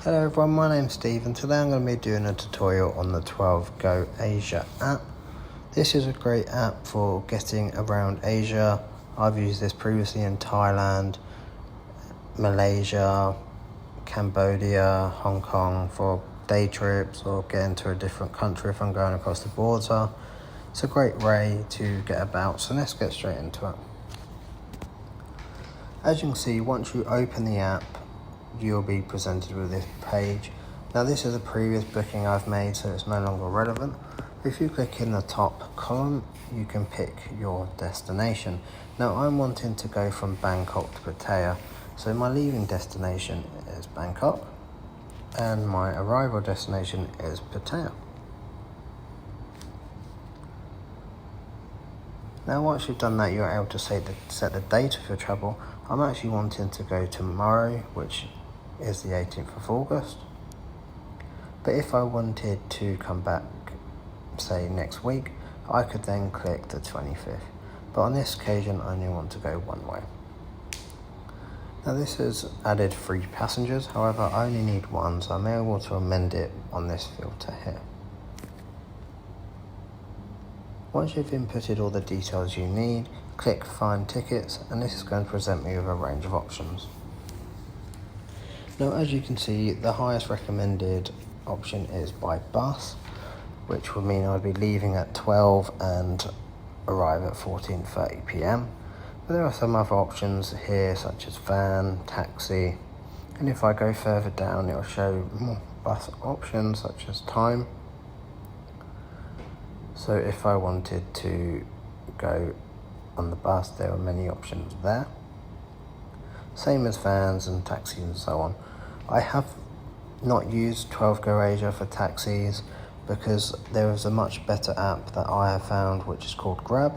Hello everyone, my name's Steve and today I'm going to be doing a tutorial on the 12goAsia app. This is a great app for getting around Asia. I've used this previously in Thailand, Malaysia, Cambodia, Hong Kong for day trips or getting to a different country if I'm going across the border. It's a great way to get about, so let's get straight into it. As you can see, once you open the app, you'll be presented with this page. Now this is a previous booking I've made, so it's no longer relevant. If you click in the top column, you can pick your destination. Now I'm wanting to go from Bangkok to Pattaya, so my leaving destination is Bangkok and my arrival destination is Pattaya. Now once you've done that, you're able to set the date of your travel. I'm actually wanting to go tomorrow, which is the 18th of August. But if I wanted to come back, say next week, I could then click the 25th. But on this occasion, I only want to go one way. Now this has added 3 passengers, however I only need 1, so I'm able to amend it on this filter here. Once you've inputted all the details you need, click Find Tickets, and this is going to present me with a range of options. Now as you can see, the highest recommended option is by bus, which would mean I'd be leaving at 12 and arrive at 14:30 PM. But there are some other options here such as van, taxi, and if I go further down it will show more bus options such as time. So if I wanted to go on the bus, there are many options there. Same as vans and taxis and so on. I have not used 12goAsia for taxis because there is a much better app that I have found which is called Grab,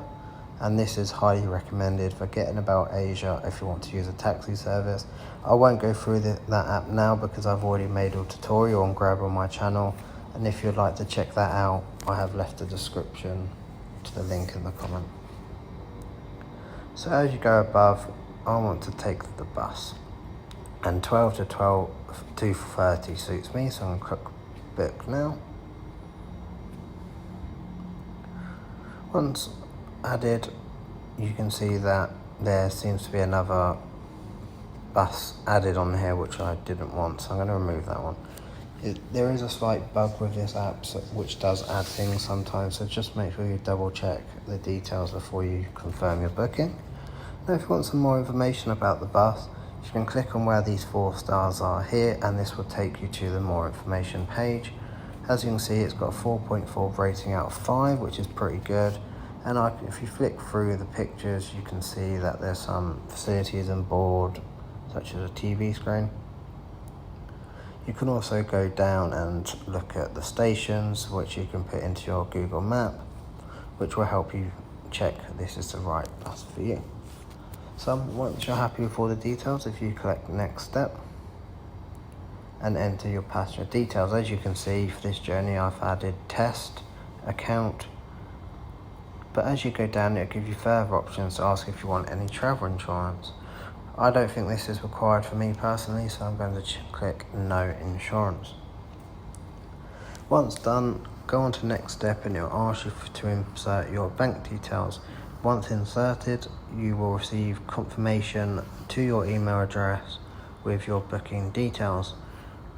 and this is highly recommended for getting about Asia if you want to use a taxi service. I won't go through that app now because I've already made a tutorial on Grab on my channel, and if you'd like to check that out, I have left a description to the link in the comment. So as you go above, I want to take the bus, and 12 to 2:30 suits me, so I'm going to click book now. Once added, you can see that there seems to be another bus added on here which I didn't want, so I'm going to remove that one. There is a slight bug with this app which does add things sometimes, so just make sure you double check the details before you confirm your booking. Now if you want some more information about the bus, you can click on where these 4 stars are here, and this will take you to the more information page. As you can see, it's got a 4.4 rating out of 5, which is pretty good. And if you flick through the pictures, you can see that there's some facilities on board, such as a TV screen. You can also go down and look at the stations, which you can put into your Google map, which will help you check this is the right bus for you. So once you're happy with all the details, if you click next step and enter your passenger details, as you can see for this journey I've added test, account, but as you go down it'll give you further options to ask if you want any travel insurance. I don't think this is required for me personally, so I'm going to click no insurance. Once done, go on to next step and it will ask you to insert your bank details. Once inserted, you will receive confirmation to your email address with your booking details.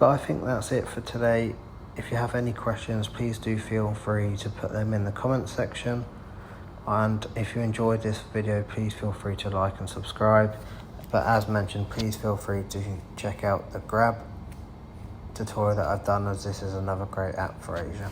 But I think that's it for today. If you have any questions, please do feel free to put them in the comments section. And if you enjoyed this video, please feel free to like and subscribe. But as mentioned, please feel free to check out the Grab tutorial that I've done, as this is another great app for Asia.